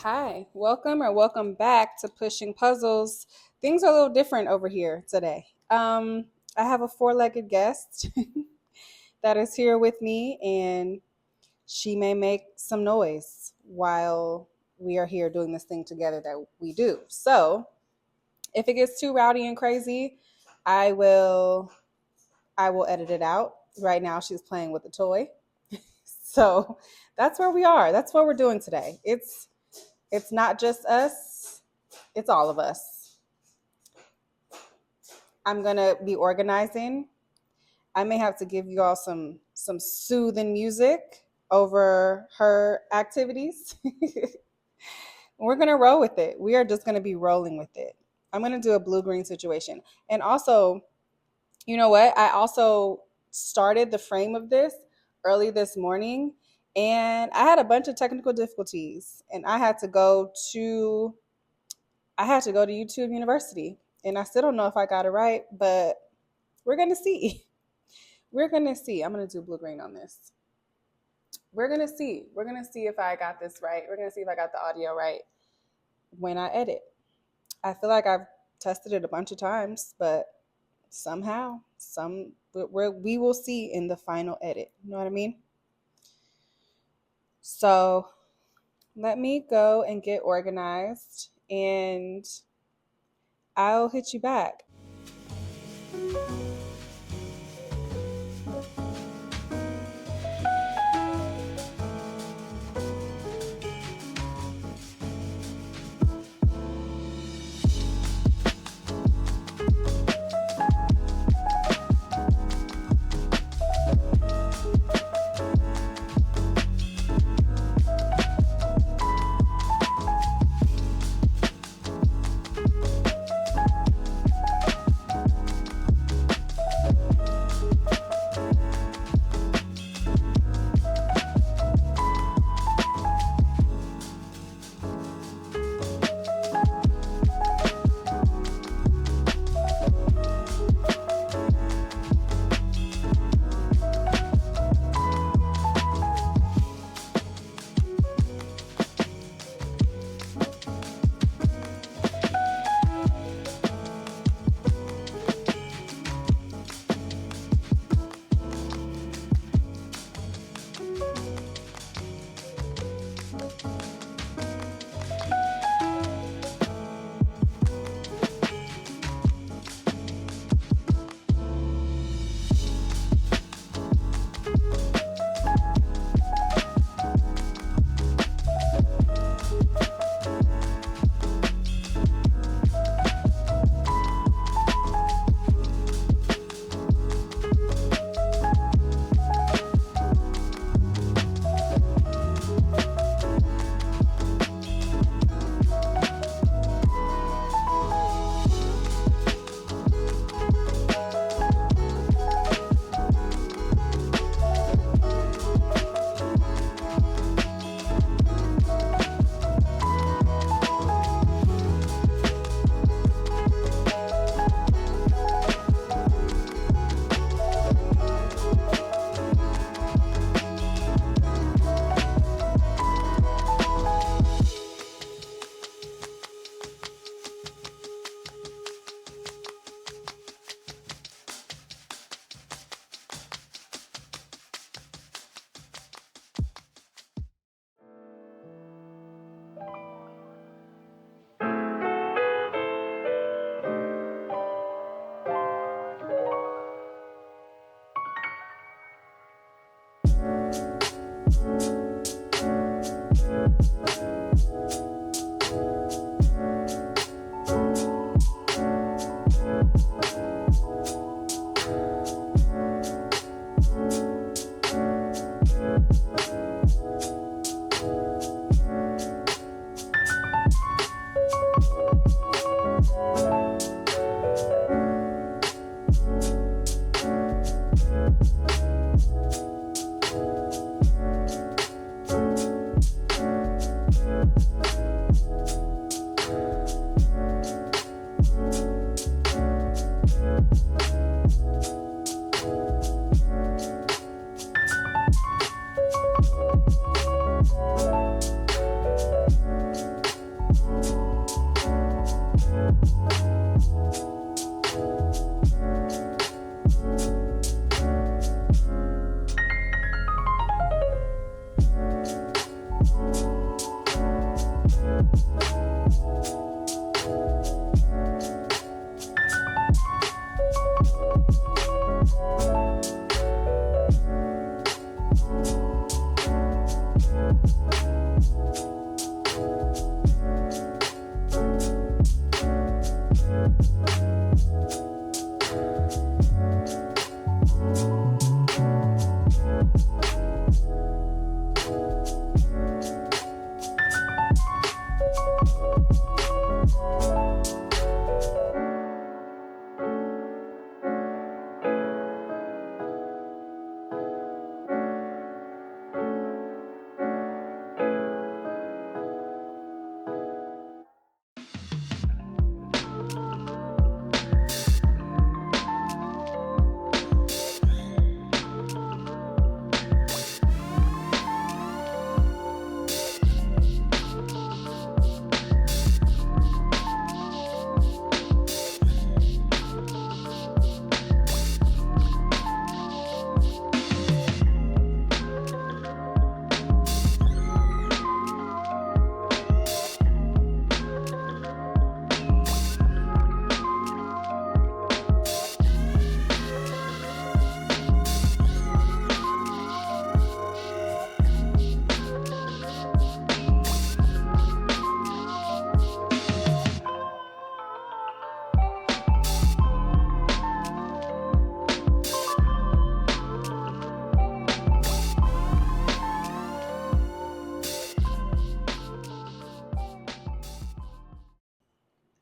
Hi, welcome or welcome back to Pushing Puzzles. Things are a little different over here today. I have a four-legged guest that is here with me, and she may make some noise while we are here doing this thing together that we do. So, if it gets too rowdy and crazy, I will I will edit it out. Right now, she's playing with a toy, so that's where we are. That's what we're doing today. It's not just us, it's all of us. I'm going to be organizing. I may have to give you all some soothing music over her activities. We're going to roll with it. We are just going to be rolling with it. I'm going to do a blue-green situation. And also, you know what? I also started the frame of this early this morning, and I had a bunch of technical difficulties, and I had to go to YouTube University, and I still don't know if I got it right, but we're gonna see. We're gonna see. I'm gonna do blue green on this. We're gonna see. We're gonna see if I got this right. We're gonna see if I got the audio right when I edit. I feel like I've tested it a bunch of times, but somehow, we will see in the final edit. You know what I mean? So let me go and get organized, and I'll hit you back.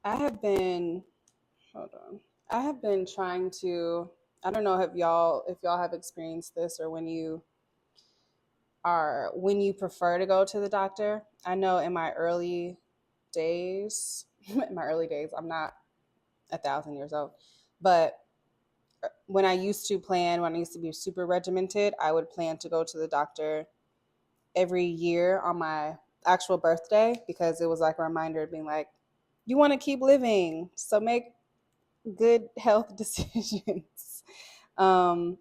I have been, hold on. I have been trying to, I don't know if y'all have experienced this, or when you prefer to go to the doctor. I know in my early days, I'm not 1,000 years old, but when I used to be super regimented, I would plan to go to the doctor every year on my actual birthday, because it was like a reminder of being like, you want to keep living, so make good health decisions. Um,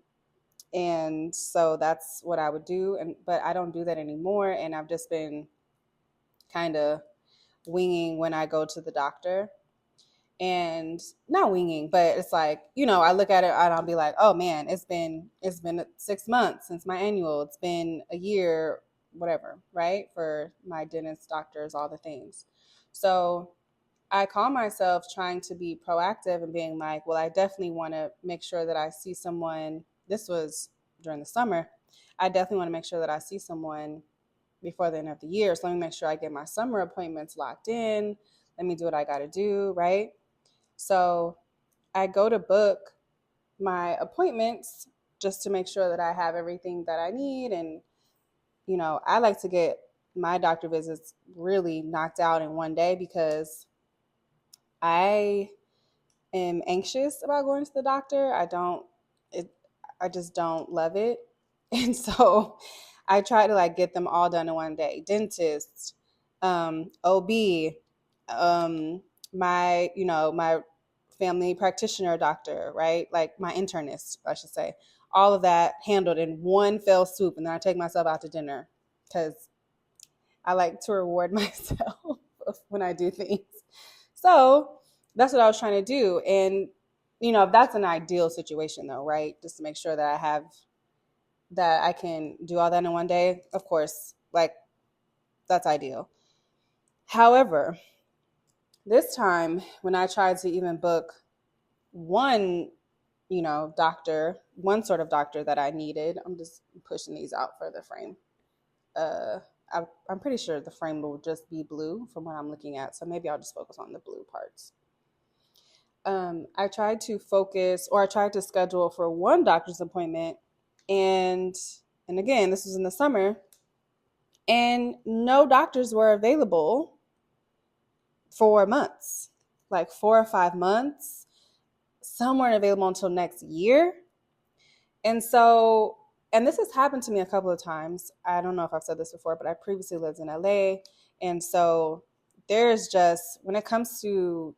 and so that's what I would do, but I don't do that anymore, and I've just been kind of winging when I go to the doctor. And not winging, but it's like, I look at it and I'll be like, oh man, it's been 6 months since my annual, it's been a year, whatever, right? For my dentist, doctors, all the things. So I call myself trying to be proactive and being like, well, I definitely want to make sure that I see someone. This was during the summer. I definitely want to make sure that I see someone before the end of the year. So let me make sure I get my summer appointments locked in. Let me do what I got to do, right? So I go to book my appointments just to make sure that I have everything that I need. And, I like to get my doctor visits really knocked out in one day, because I am anxious about going to the doctor. I just don't love it. And so I try to like get them all done in one day. Dentist, OB, my family practitioner doctor, right? Like my internist, I should say. All of that handled in one fell swoop. And then I take myself out to dinner, because I like to reward myself when I do things. So that's what I was trying to do. And, that's an ideal situation though, right? Just to make sure that I can do all that in one day. Of course, like that's ideal. However, this time when I tried to even book one, one sort of doctor that I needed, I'm just pushing these out for the frame. Uh, I'm pretty sure the frame will just be blue from what I'm looking at. So maybe I'll just focus on the blue parts. I tried to schedule for one doctor's appointment, and again, this was in the summer, and no doctors were available for months, like 4 or 5 months. Some weren't available until next year. And so, and this has happened to me a couple of times. I don't know if I've said this before, but I previously lived in LA. And so there's just, when it comes to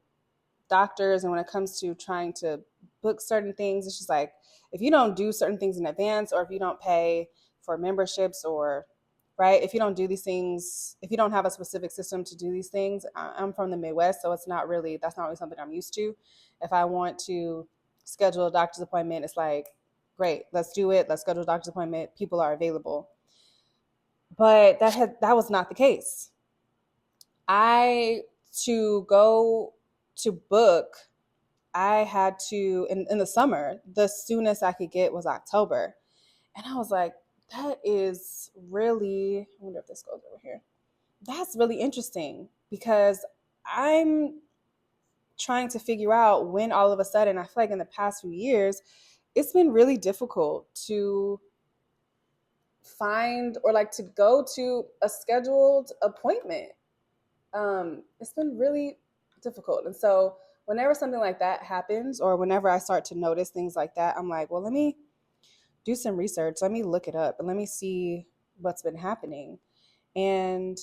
doctors and when it comes to trying to book certain things, it's just like, if you don't do certain things in advance, or if you don't pay for memberships, or right, if you don't do these things, if you don't have a specific system to do these things. I'm from the Midwest, so that's not really something I'm used to. If I want to schedule a doctor's appointment, it's like, great, let's do it, let's schedule a doctor's appointment, people are available. But that was not the case. To go to book, I had to, in the summer, the soonest I could get was October. And I was like, that is really, I wonder if this goes over here. That's really interesting, because I'm trying to figure out when all of a sudden, I feel like in the past few years, it's been really difficult to find or like to go to a scheduled appointment. It's been really difficult. And so whenever something like that happens, or whenever I start to notice things like that, I'm like, well, let me do some research. Let me look it up and let me see what's been happening. And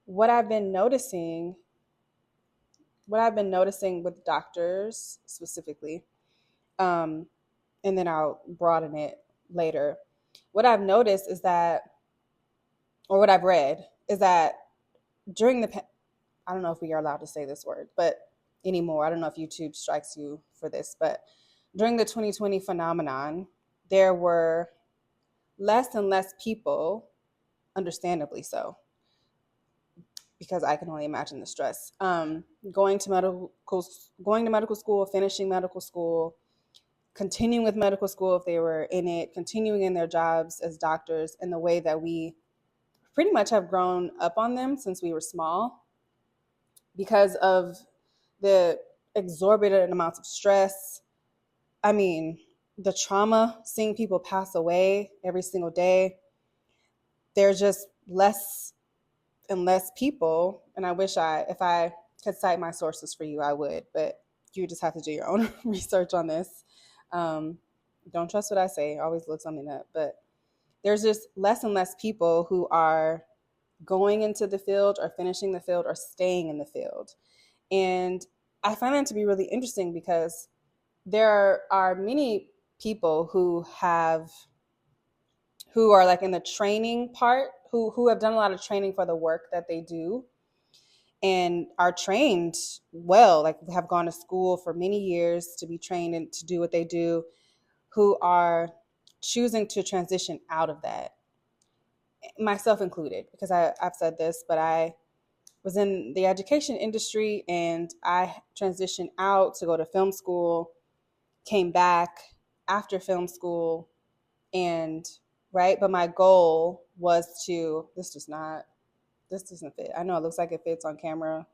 what I've been noticing with doctors specifically, and then I'll broaden it later. What I've noticed is that, or what I've read is that during I don't know if we are allowed to say this word, but anymore, I don't know if YouTube strikes you for this, but during the 2020 phenomenon, there were less and less people, understandably so, because I can only imagine the stress, going to medical school, finishing medical school, continuing with medical school if they were in it, continuing in their jobs as doctors in the way that we pretty much have grown up on them since we were small, because of the exorbitant amounts of stress. I mean, the trauma, seeing people pass away every single day. There's just less and less people. And I wish if I could cite my sources for you, I would, but you just have to do your own research on this. Don't trust what I say. Always look something up. But there's just less and less people who are going into the field or finishing the field or staying in the field. And I find that to be really interesting because there are many people who are like in the training part, who have done a lot of training for the work that they do and are trained well, like have gone to school for many years to be trained and to do what they do, who are choosing to transition out of that, myself included, because I've said this, but I was in the education industry and I transitioned out to go to film school, came back after film school, and right, but my goal was to, this doesn't fit. I know it looks like it fits on camera,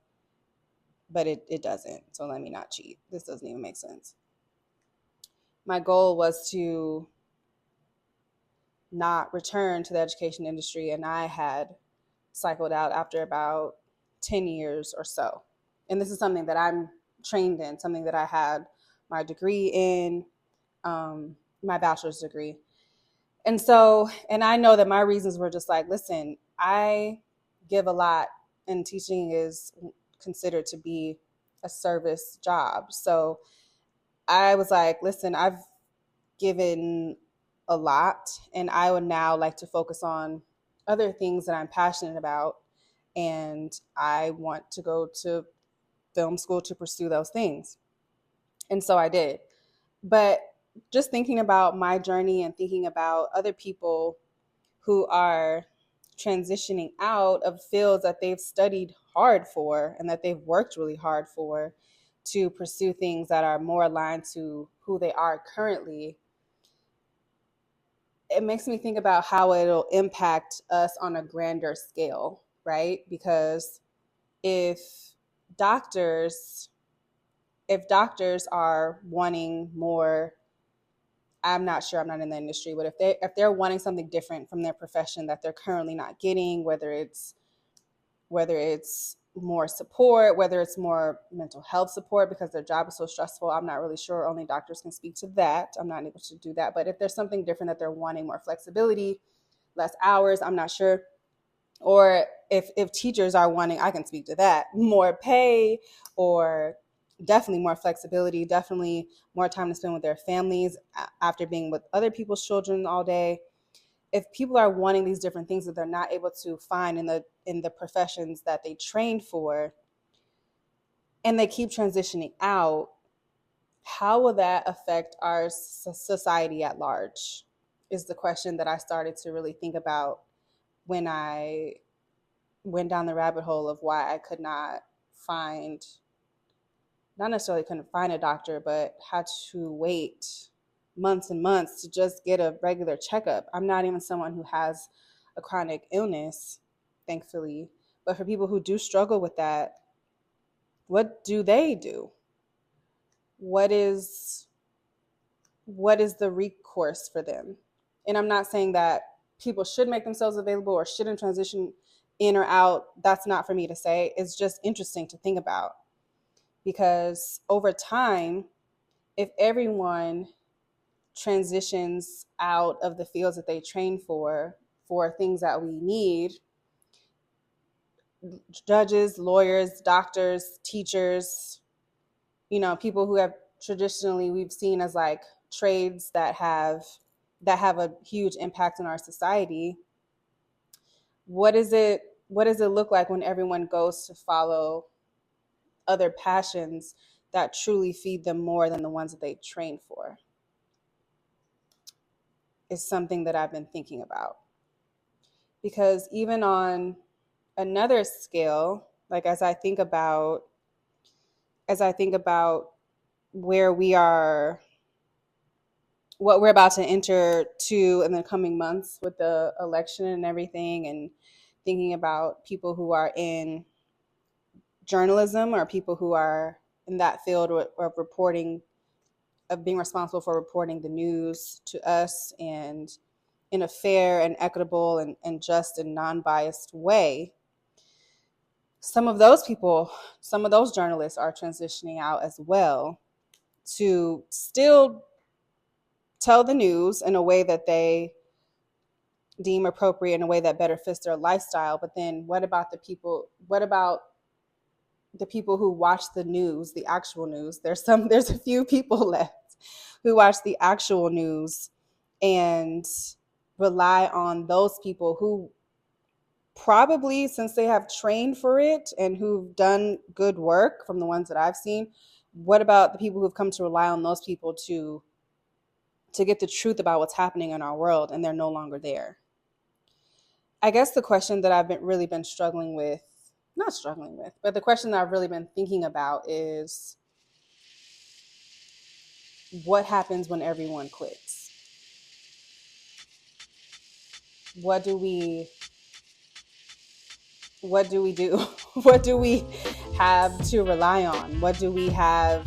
but it doesn't. So let me not cheat. This doesn't even make sense. My goal was to not return to the education industry, and I had cycled out after about 10 years or so. And this is something that I'm trained in, something that I had my degree in, my bachelor's degree. And so, and I know that my reasons were just like, listen, I give a lot, and teaching is considered to be a service job. So I was like, listen, I've given a lot, and I would now like to focus on other things that I'm passionate about. And I want to go to film school to pursue those things. And so I did. But just thinking about my journey and thinking about other people who are transitioning out of fields that they've studied hard for and that they've worked really hard for to pursue things that are more aligned to who they are currently, it makes me think about how it'll impact us on a grander scale, right? Because if doctors are wanting more, I'm not sure, I'm not in the industry, but if they're wanting something different from their profession that they're currently not getting, whether it's more support, whether it's more mental health support because their job is so stressful, I'm not really sure. Only doctors can speak to that. I'm not able to do that. But if there's something different that they're wanting, more flexibility, less hours, I'm not sure. Or if teachers are wanting, I can speak to that, more pay, or definitely more flexibility, definitely more time to spend with their families after being with other people's children all day. If people are wanting these different things that they're not able to find in the professions that they trained for, and they keep transitioning out, how will that affect our society at large? Is the question that I started to really think about when I went down the rabbit hole of why I could not necessarily couldn't find a doctor, but had to wait months and months to just get a regular checkup. I'm not even someone who has a chronic illness, thankfully. But for people who do struggle with that, what do they do? What is the recourse for them? And I'm not saying that people should make themselves available or shouldn't transition in or out. That's not for me to say. It's just interesting to think about. Because over time, if everyone transitions out of the fields that they train for things that we need, judges, lawyers, doctors, teachers, people who have traditionally we've seen as like trades that have a huge impact on our society, what does it look like when everyone goes to follow other passions that truly feed them more than the ones that they train for? Is something that I've been thinking about. Because even on another scale, like as I think about where we are, what we're about to enter to in the coming months with the election and everything, and thinking about people who are in journalism or people who are in that field of reporting, of being responsible for reporting the news to us and in a fair and equitable and just and non-biased way. Some of those people, some of those journalists are transitioning out as well to still tell the news in a way that they deem appropriate, in a way that better fits their lifestyle. But then what about the people? What about the people who watch the news, the actual news? There's a few people left who watch the actual news and rely on those people who probably, since they have trained for it and who've done good work from the ones that I've seen. What about the people who've come to rely on those people to get the truth about what's happening in our world, and they're no longer there? I guess the question that I've really been struggling with, not struggling with, but the question that I've really been thinking about is, what happens when everyone quits? What do we do? What do we have to rely on? What do we have?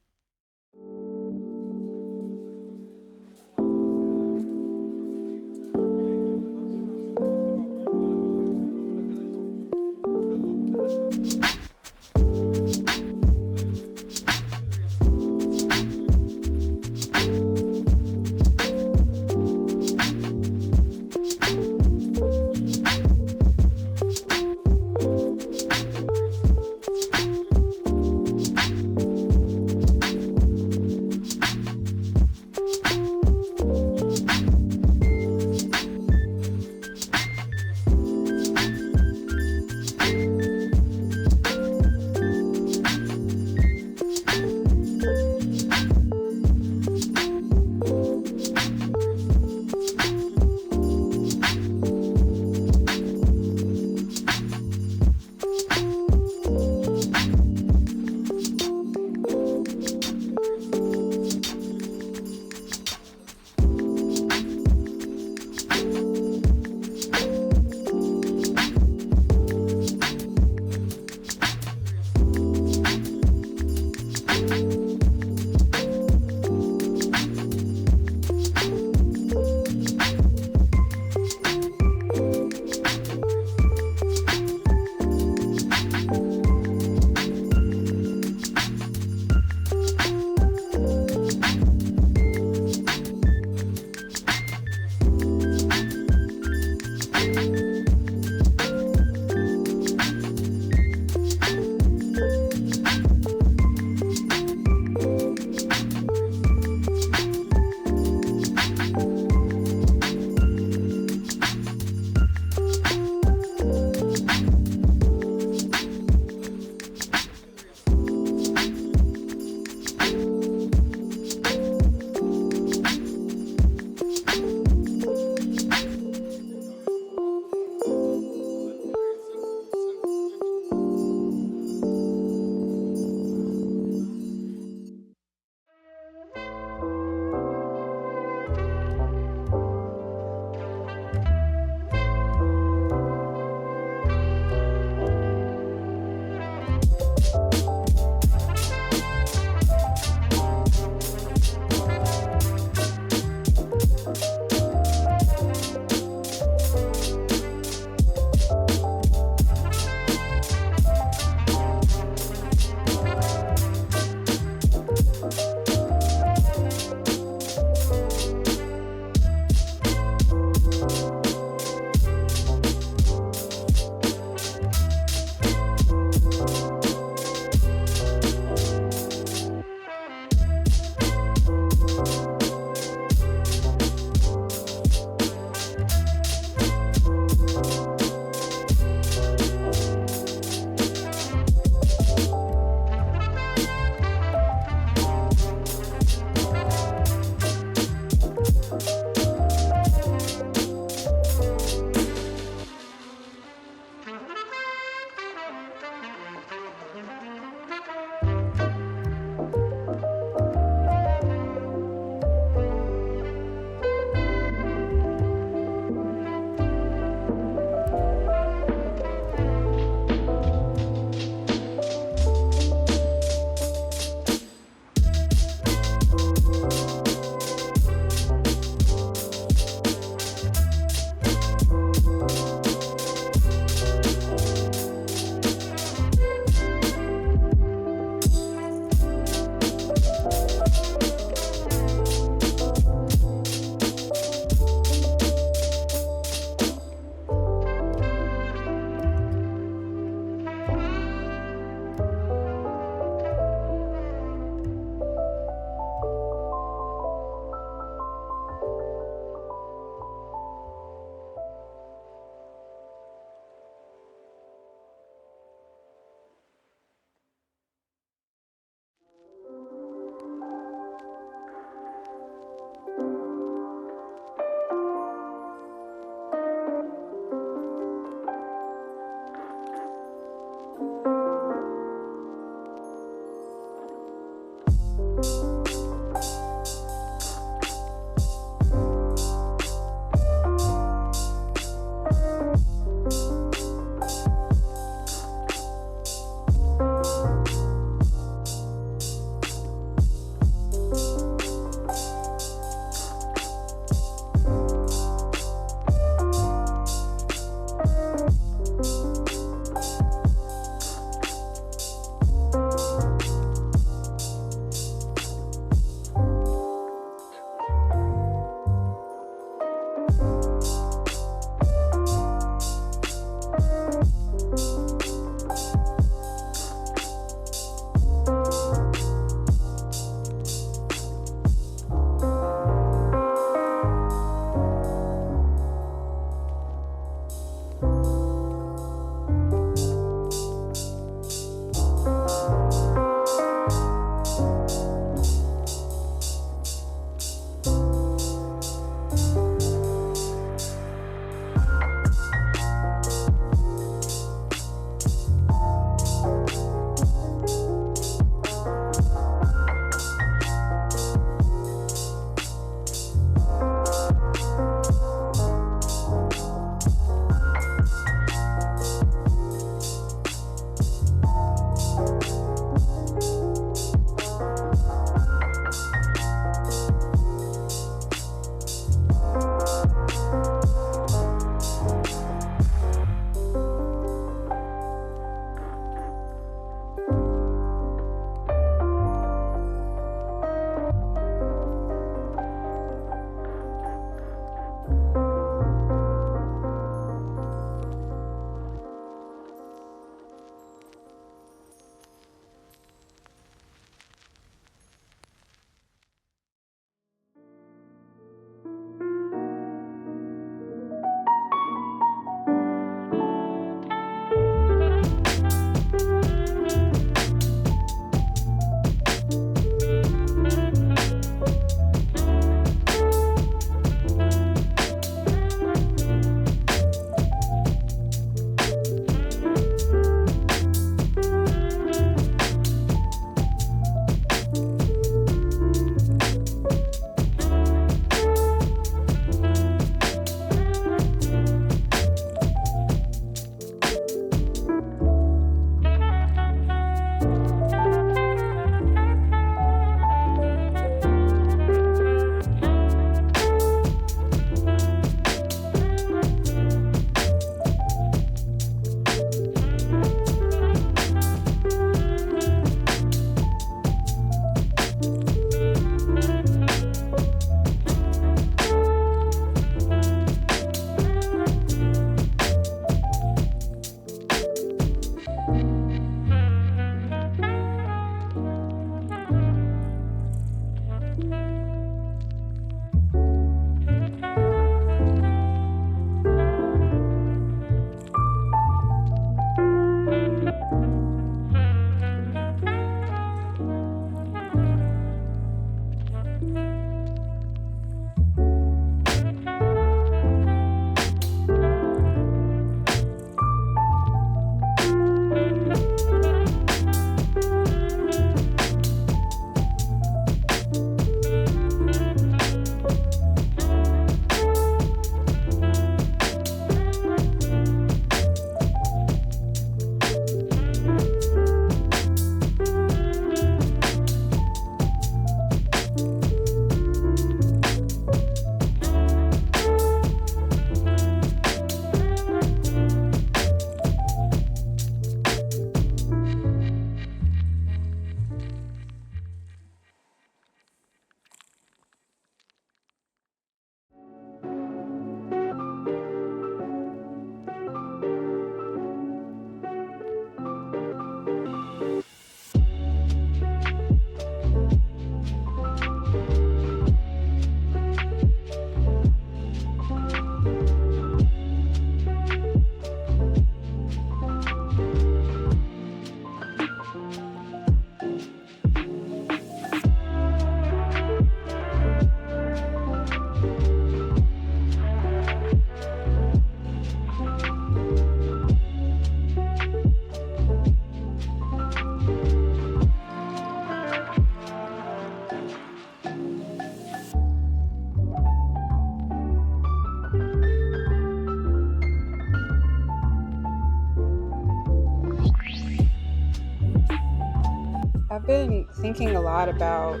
I've been thinking a lot about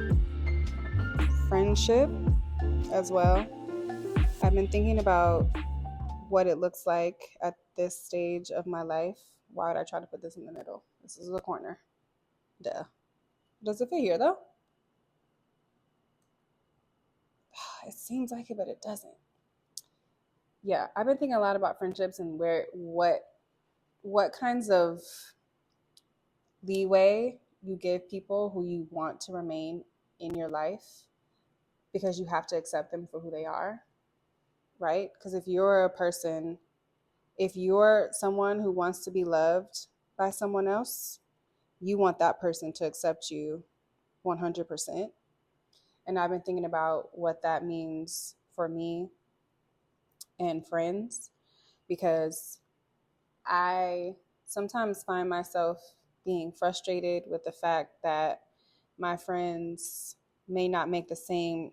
friendship as well. I've been thinking about what it looks like at this stage of my life. Why would I try to put this in the middle? This is the corner. Duh. Does it fit here though? It seems like it, but it doesn't. Yeah, I've been thinking a lot about friendships and what kinds of leeway you give people who you want to remain in your life, because you have to accept them for who they are, right? Because if you're someone who wants to be loved by someone else, you want that person to accept you 100%. And I've been thinking about what that means for me and friends, because I sometimes find myself being frustrated with the fact that my friends may not make the same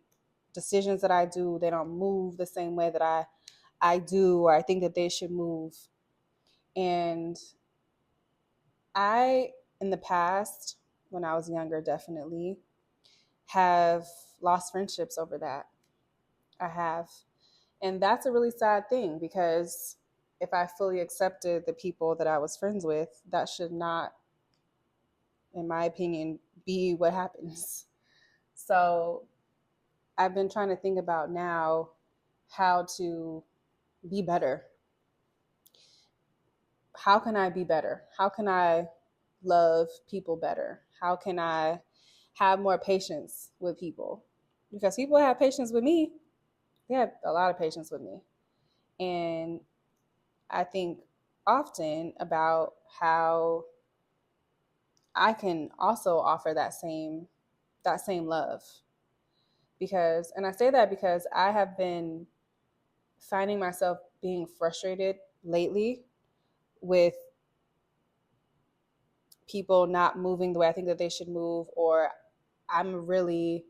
decisions that I do. They don't move the same way that I do, or I think that they should move. And I, in the past, when I was younger, definitely have lost friendships over that. I have. And that's a really sad thing, because if I fully accepted the people that I was friends with, that should not, in my opinion, be what happens. So I've been trying to think about now how to be better. How can I be better? How can I love people better? How can I have more patience with people? Because people have patience with me. They have a lot of patience with me. And I think often about how I can also offer that same love. Because, and I say that because I have been finding myself being frustrated lately with people not moving the way I think that they should move, or I'm really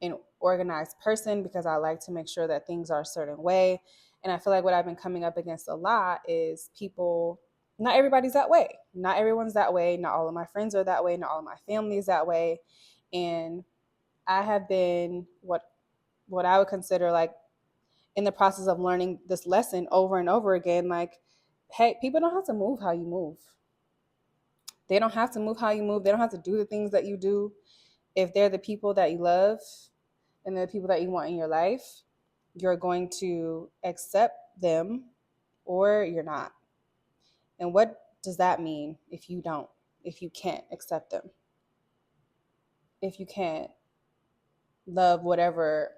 an organized person because I like to make sure that things are a certain way. And I feel like what I've been coming up against a lot is people, not everybody's that way. Not everyone's that way. Not all of my friends are that way. Not all of my family is that way. And I have been what I would consider like in the process of learning this lesson over and over again, like, hey, people don't have to move how you move. They don't have to move how you move. They don't have to do the things that you do. If they're the people that you love and they're the people that you want in your life, you're going to accept them or you're not. And what does that mean if you don't, if you can't accept them? If you can't love whatever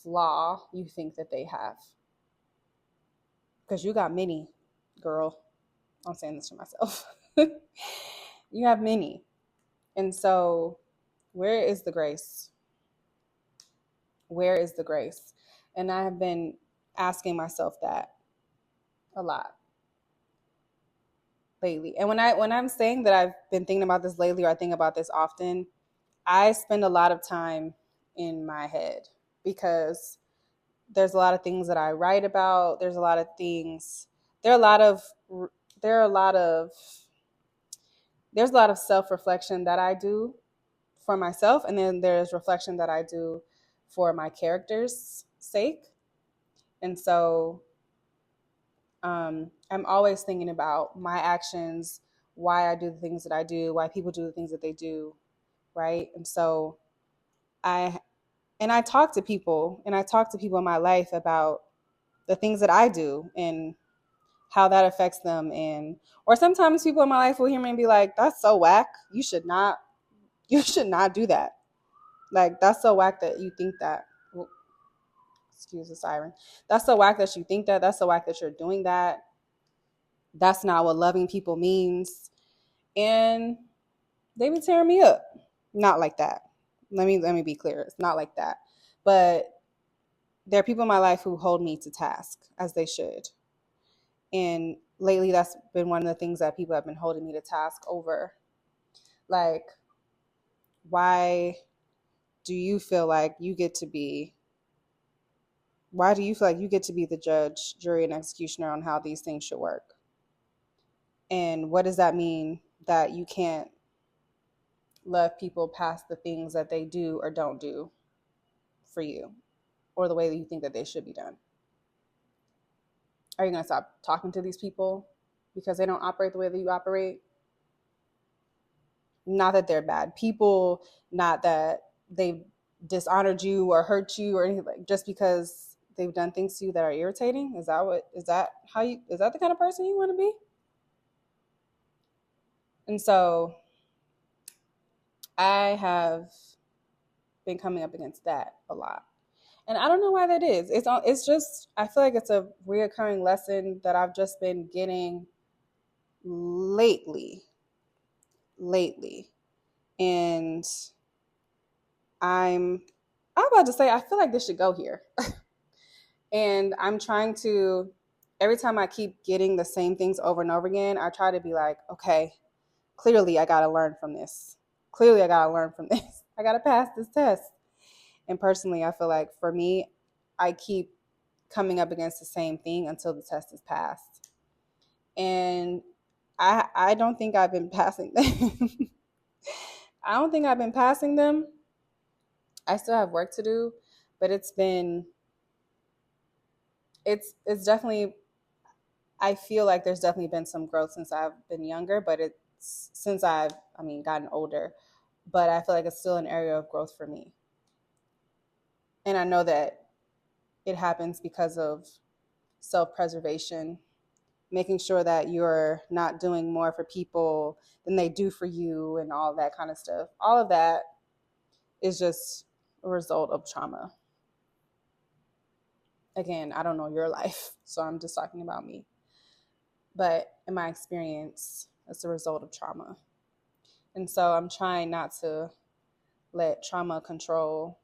flaw you think that they have? Because you got many, girl. I'm saying this to myself. You have many. And so, where is the grace? Where is the grace? And I have been asking myself that a lot lately. And when I'm saying that I've been thinking about this lately, or I think about this often, I spend a lot of time in my head, because there's a lot of things that I write about. There's a lot of things. There's a lot of self-reflection that I do for myself, and then there's reflection that I do for my character's sake. And so I'm always thinking about my actions, why I do the things that I do, why people do the things that they do, right? And so I talk to people, and I talk to people in my life about the things that I do and how that affects them. And or sometimes people in my life will hear me and be like, that's so whack. You should not do that. Like, that's so whack that you think that. Well, excuse the siren. That's so whack that you think that. That's so whack that you're doing that. That's not what loving people means. And they be tearing me up. Not like that. Let me be clear. It's not like that. But there are people in my life who hold me to task, as they should. And lately, that's been one of the things that people have been holding me to task over. Like, why do you feel like you get to be the judge, jury, and executioner on how these things should work? And what does that mean that you can't love people past the things that they do or don't do for you, or the way that you think that they should be done? Are you going to stop talking to these people because they don't operate the way that you operate? Not that they're bad people, not that they've dishonored you or hurt you or anything, like just because they've done things to you that are irritating. Is that the kind of person you want to be? And so I have been coming up against that a lot. And I don't know why that is. It's just, I feel like it's a reoccurring lesson that I've just been getting lately. And I'm about to say, I feel like this should go here. And I'm trying to, every time I keep getting the same things over and over again, I try to be like, okay, clearly I got to learn from this. I got to pass this test. And personally, I feel like for me, I keep coming up against the same thing until the test is passed. And I don't think I've been passing them. I don't think I've been passing them. I still have work to do, but it's definitely, I feel like there's definitely been some growth since I've been younger, but it's since gotten older, but I feel like it's still an area of growth for me. And I know that it happens because of self-preservation, making sure that you're not doing more for people than they do for you and all that kind of stuff. All of that is just a result of trauma. Again, I don't know your life, so I'm just talking about me. But in my experience, it's a result of trauma. And so I'm trying not to let trauma control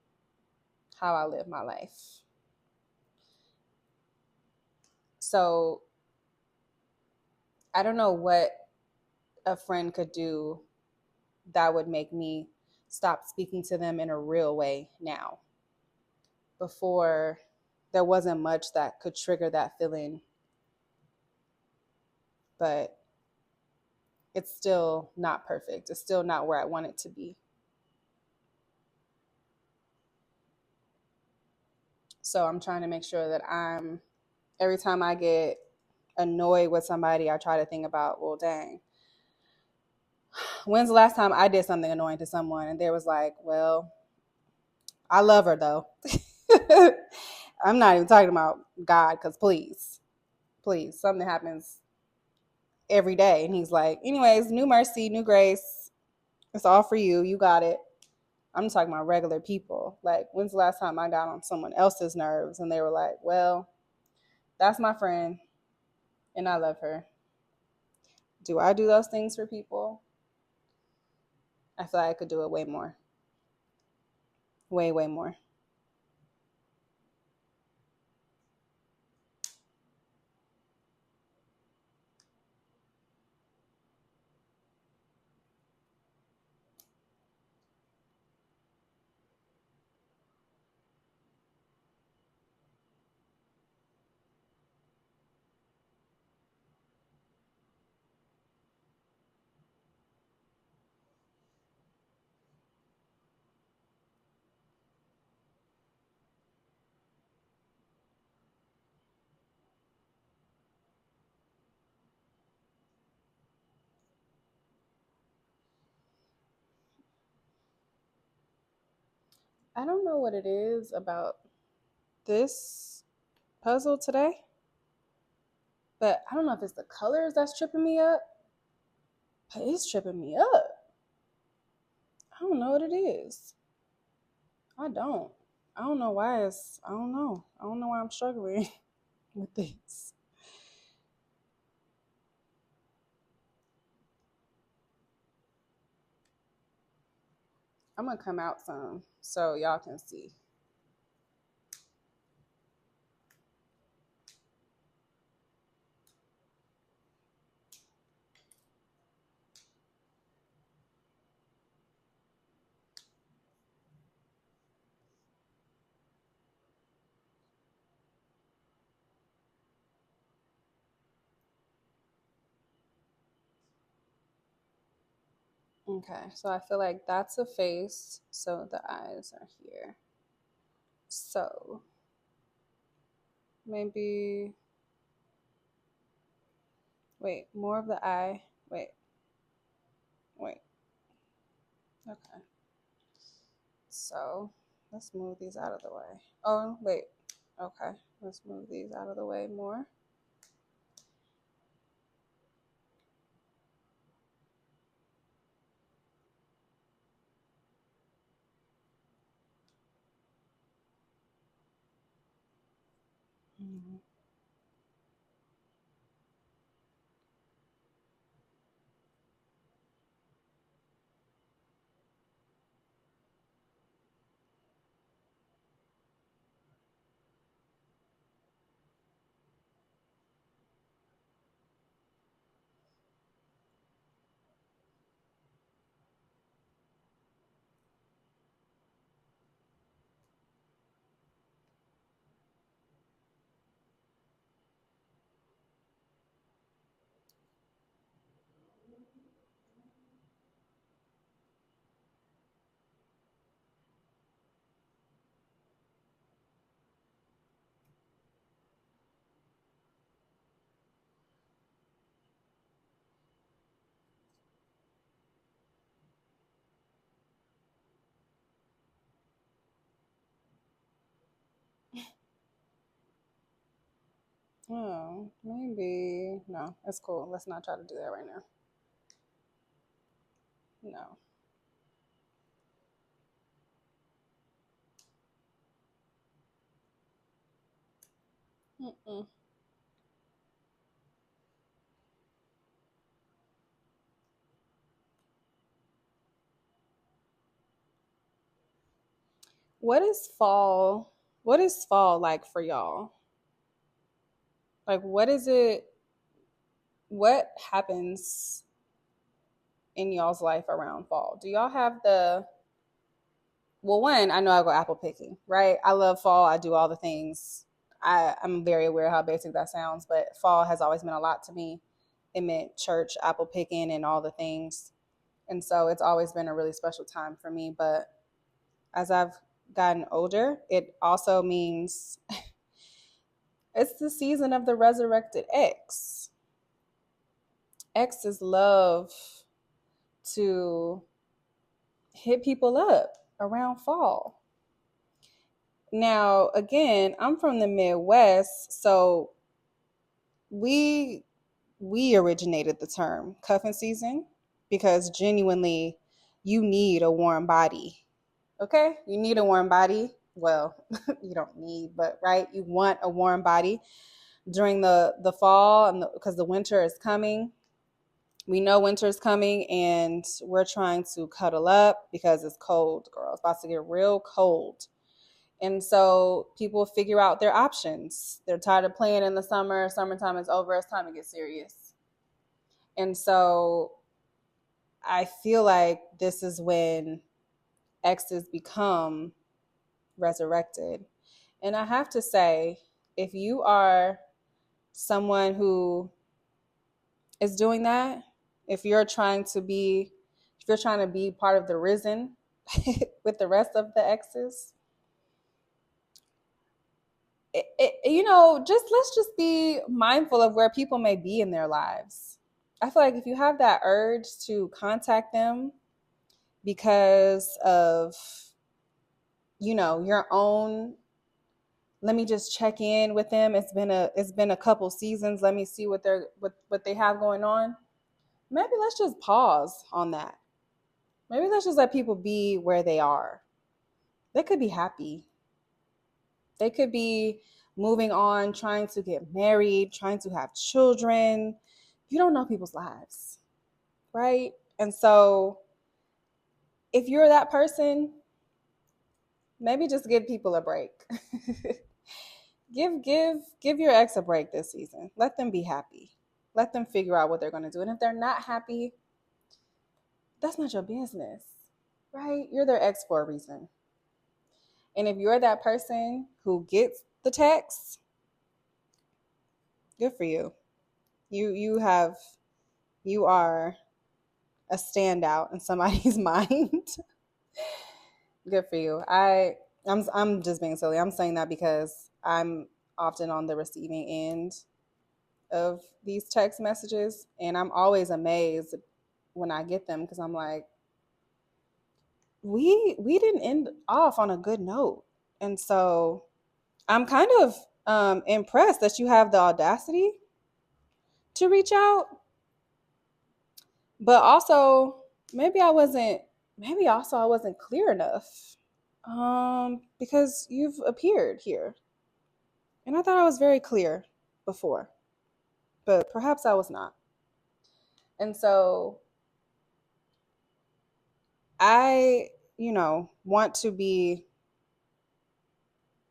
how I live my life. So I don't know what a friend could do that would make me stop speaking to them in a real way now. Before, there wasn't much that could trigger that feeling, but it's still not perfect. It's still not where I want it to be. So I'm trying to make sure that every time I get annoyed with somebody, I try to think about, well, dang, when's the last time I did something annoying to someone and they was like, well, I love her though. I'm not even talking about God, because please, something happens every day. And he's like, anyways, new mercy, new grace. It's all for you. You got it. I'm talking about regular people. Like, when's the last time I got on someone else's nerves and they were like, well, that's my friend and I love her. Do I do those things for people? I feel like I could do it way more. Way, way more. I don't know what it is about this puzzle today, but I don't know if it's the colors that's tripping me up, but it's tripping me up. I don't know what it is. I don't. I don't know why I don't know. I don't know why I'm struggling with this. I'm going to come out some so y'all can see. Okay, so I feel like that's a face, so the eyes are here. So maybe, wait, more of the eye. Wait. Okay. So let's move these out of the way. Oh, wait. Okay. Let's move these out of the way more. Mhm. Oh, maybe. No, that's cool. Let's not try to do that right now. No. Mm-mm. What is fall? What is fall like for y'all? Like, what is it? What happens in y'all's life around fall? Do y'all have the, well, one, I know I go apple picking, right? I love fall. I do all the things. I'm very aware how basic that sounds, but fall has always meant a lot to me. It meant church, apple picking, and all the things. And so it's always been a really special time for me. But as I've gotten older, it also means it's the season of the resurrected ex. Exes love to hit people up around fall. Now, again, I'm from the Midwest, so we we originated the term cuffing season because genuinely you need a warm body. Okay? You need a warm body. Well, you don't need, but right? You want a warm body during the fall and because the winter is coming. We know winter is coming and we're trying to cuddle up because it's cold, girl. It's about to get real cold. And so people figure out their options. They're tired of playing in the summer. Summertime is over. It's time to get serious. And so I feel like this is when exes become resurrected. And I have to say, if you are someone who is doing that, if you're trying to be, if you're trying to be part of the risen with the rest of the exes, just let's just be mindful of where people may be in their lives. I feel like if you have that urge to contact them because of, your own, let me just check in with them. It's been a couple seasons. Let me see what they have going on. Maybe let's just pause on that. Maybe let's just let people be where they are. They could be happy. They could be moving on, trying to get married, trying to have children. You don't know people's lives, right? And so if you're that person, maybe just give people a break. give your ex a break this season. Let them be happy. Let them figure out what they're going to do. And if they're not happy, that's not your business, right? You're their ex for a reason. And if you're that person who gets the text, good for you. You are a standout in somebody's mind. Good for you. I'm just being silly. I'm saying that because I'm often on the receiving end of these text messages, and I'm always amazed when I get them because I'm like, we didn't end off on a good note. And so I'm kind of impressed that you have the audacity to reach out, but also maybe I wasn't clear enough, because you've appeared here and I thought I was very clear before, but perhaps I was not. And so I, want to be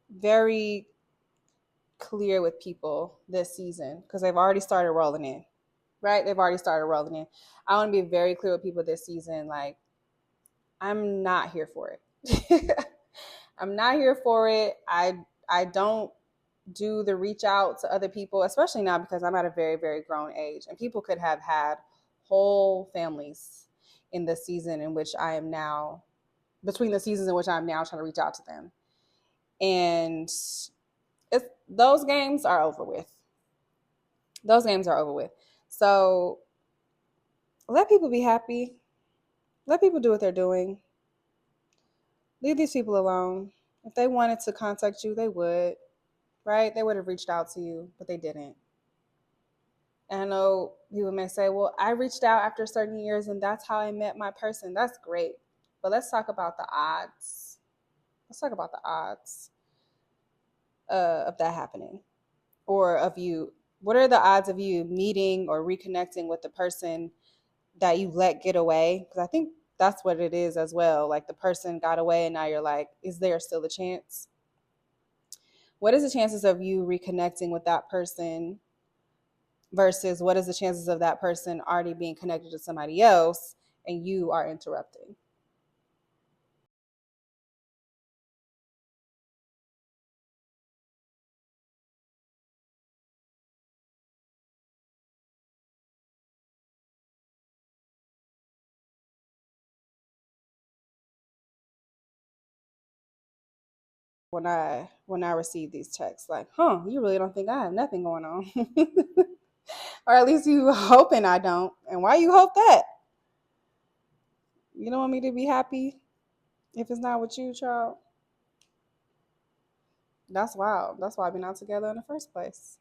very clear with people this season because they've already started rolling in, right? They've already started rolling in. I want to be very clear with people this season. Like, I'm not here for it. I'm not here for it. I don't do the reach out to other people, especially now because I'm at a very, very grown age, and people could have had whole families in the season in which I am now, between the seasons in which I'm now trying to reach out to them. And those games are over with. Those games are over with. So let people be happy. Let people do what they're doing. Leave these people alone. If they wanted to contact you, they would, right? They would have reached out to you, but they didn't. And I know people may say, well, I reached out after certain years and that's how I met my person. That's great. But let's talk about the odds. Let's talk about the odds of that happening, or of you. What are the odds of you meeting or reconnecting with the person that you let get away? Because I think that's what it is as well. Like, the person got away and now you're like, is there still a chance? What is the chances of you reconnecting with that person versus what is the chances of that person already being connected to somebody else and you are interrupting? When I receive these texts, like, you really don't think I have nothing going on. Or at least you hoping I don't. And why you hope that? You don't want me to be happy if it's not with you, child? That's wild. That's why we're not together in the first place.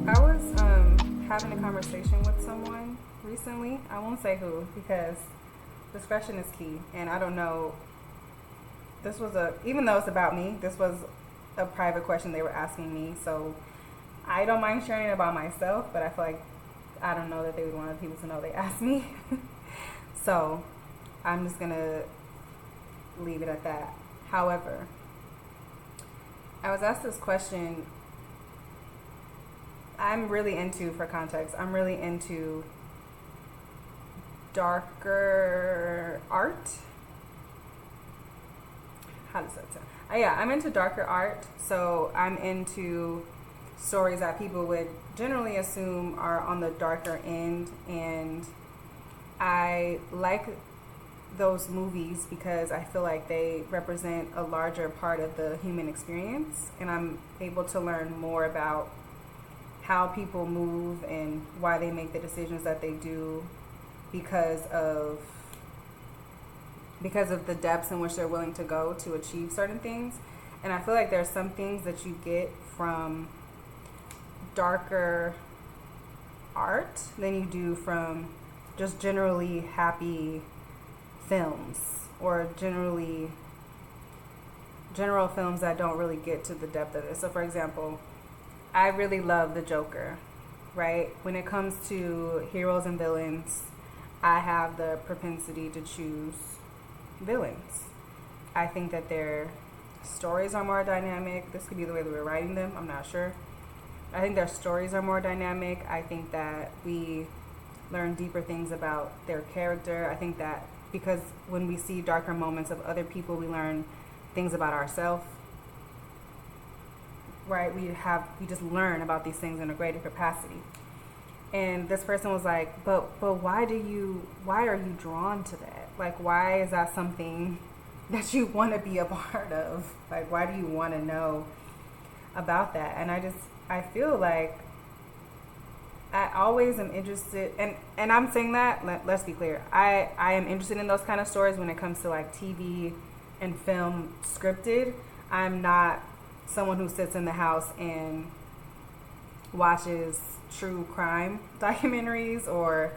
I was having a conversation with someone recently. I won't say who because discretion is key, and I don't know. This was even though it's about me, this was a private question they were asking me, so I don't mind sharing it about myself, but I feel like I don't know that they would want other people to know they asked me. So I'm just gonna leave it at that. However, I was asked this question. I'm really into, for context, I'm really into darker art. How does that sound? Yeah, I'm into darker art. So I'm into stories that people would generally assume are on the darker end. And I like those movies because I feel like they represent a larger part of the human experience. And I'm able to learn more about how people move and why they make the decisions that they do because of the depths in which they're willing to go to achieve certain things. And I feel like there's some things that you get from darker art than you do from just generally happy films or general films that don't really get to the depth of it. So for example, I really love the Joker, right? When it comes to heroes and villains, I have the propensity to choose villains. I think that their stories are more dynamic. This could be the way that we're writing them, I'm not sure. I think their stories are more dynamic. I think that we learn deeper things about their character. I think that because when we see darker moments of other people, we learn things about ourselves. Right, we just learn about these things in a greater capacity. And this person was like, but why are you drawn to that? Like, why is that something that you want to be a part of? Like, why do you want to know about that? And I feel like I always am interested, and I'm saying that, let's be clear, I am interested in those kind of stories when it comes to like TV and film scripted. I'm not someone who sits in the house and watches true crime documentaries, or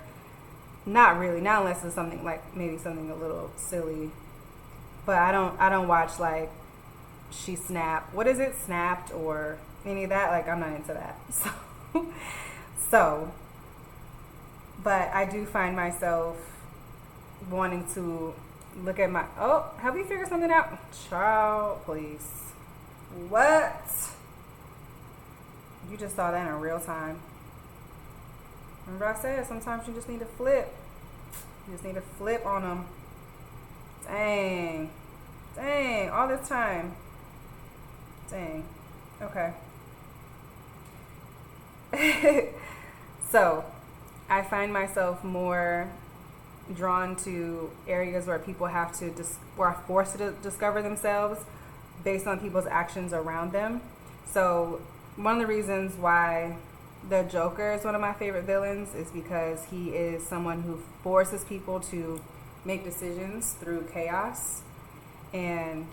not really, not unless it's something like maybe something a little silly. But I don't watch like She Snapped, what is it, Snapped, or any of that. Like, I'm not into that. So but I do find myself wanting to look at my, have we figured something out? Child, please. What? You just saw that in real time. Remember I said sometimes you just need to flip. You just need to flip on them. Dang, all this time. Dang. Okay. So, I find myself more drawn to areas where people have to, are forced to discover themselves based on people's actions around them. So, one of the reasons why the Joker is one of my favorite villains is because he is someone who forces people to make decisions through chaos. And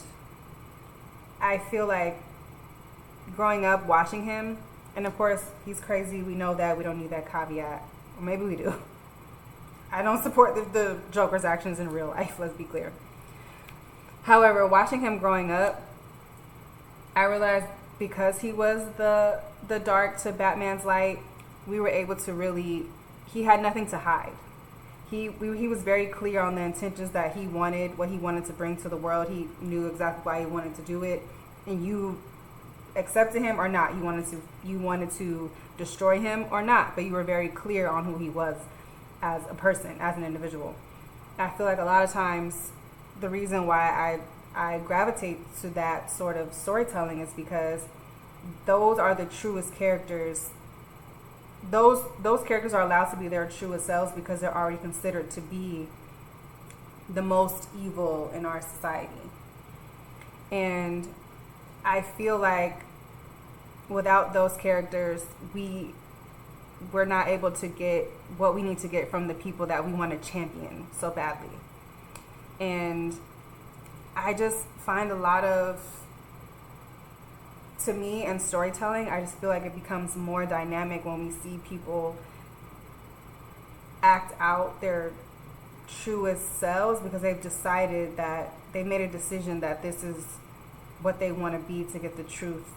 I feel like growing up watching him, And of course, he's crazy. We know that. We don't need that caveat. Or maybe we do. I don't support the Joker's actions in real life, let's be clear. However, watching him growing up, I realized because he was the dark to Batman's light, we were able to really, he had nothing to hide. He was very clear on the intentions that he wanted, what he wanted to bring to the world. He knew exactly why he wanted to do it. And you accepted him or not. You wanted to destroy him or not, but you were very clear on who he was as a person, as an individual. I feel like a lot of times the reason why I gravitate to that sort of storytelling is because those are the truest characters. Those characters are allowed to be their truest selves because they're already considered to be the most evil in our society. And I feel like without those characters, we're not able to get what we need to get from the people that we want to champion so badly. And I just find a lot of, to me, in storytelling, I just feel like it becomes more dynamic when we see people act out their truest selves because they've decided that they made a decision that this is what they want to be to get the truth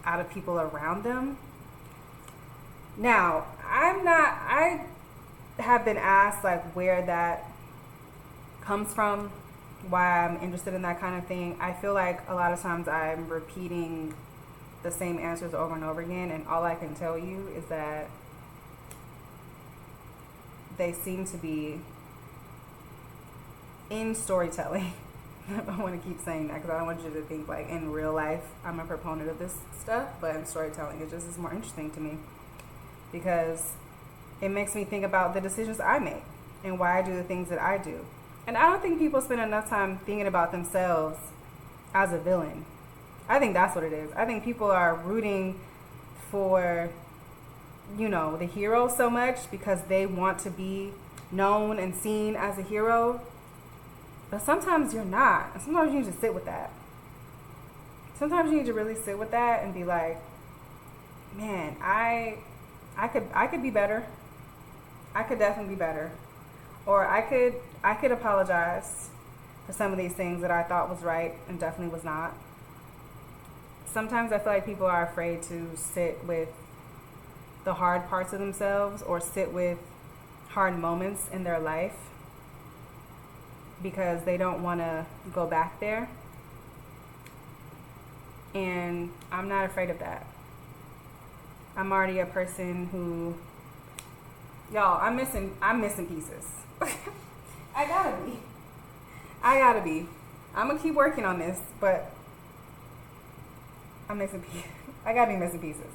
out of people around them. Now, I have been asked like where that comes from, why I'm interested in that kind of thing. I feel like a lot of times I'm repeating the same answers over and over again, and all I can tell you is that they seem to be in storytelling. I want to keep saying that because I don't want you to think like in real life I'm a proponent of this stuff, but in storytelling it just is more interesting to me because it makes me think about the decisions I make and why I do the things that I do. And I don't think people spend enough time thinking about themselves as a villain. I think that's what it is. I think people are rooting for, the hero so much because they want to be known and seen as a hero. But sometimes you're not. And sometimes you need to sit with that. Sometimes you need to really sit with that and be like, man, I could be better. I could definitely be better. Or I could apologize for some of these things that I thought was right and definitely was not. Sometimes I feel like people are afraid to sit with the hard parts of themselves or sit with hard moments in their life because they don't want to go back there. And I'm not afraid of that. I'm already a person who, y'all, I'm missing pieces. I gotta be. I'm gonna keep working on this, but I'm missing pieces. I gotta be missing pieces.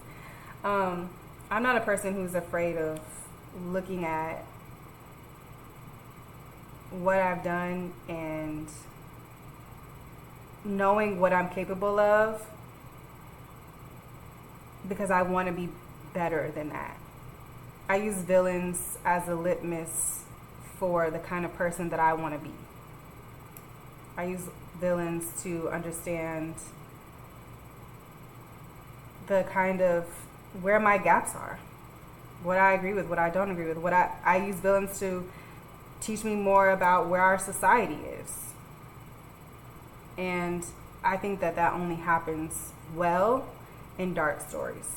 I'm not a person who's afraid of looking at what I've done and knowing what I'm capable of because I want to be better than that. I use villains as a litmus for the kind of person that I want to be. I use villains to understand the kind of where my gaps are, what I agree with, what I don't agree with. I use villains to teach me more about where our society is. And I think that only happens well in dark stories.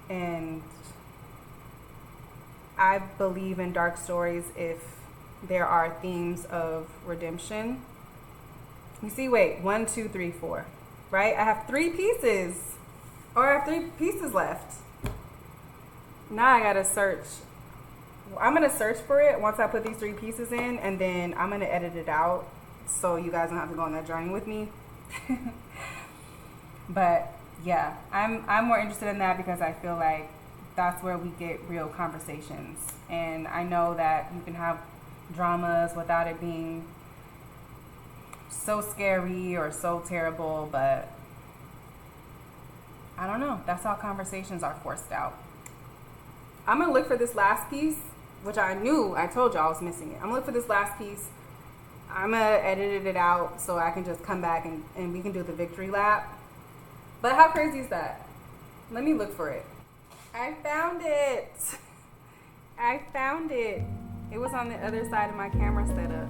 And I believe in dark stories if there are themes of redemption. You see, wait, 1, 2, 3, 4, right? I have 3 pieces, or I have 3 pieces left. Now I gotta search. I'm gonna search for it once I put these 3 pieces in, and then I'm gonna edit it out so you guys don't have to go on that journey with me. But yeah, I'm more interested in that because I feel like that's where we get real conversations. And I know that you can have dramas without it being so scary or so terrible, but I don't know. That's how conversations are forced out. I'm going to look for this last piece, which I told y'all I was missing it. I'm going to look for this last piece. I'm going to edit it out so I can just come back and we can do the victory lap. But how crazy is that? Let me look for it. I found it. I found it. It was on the other side of my camera setup.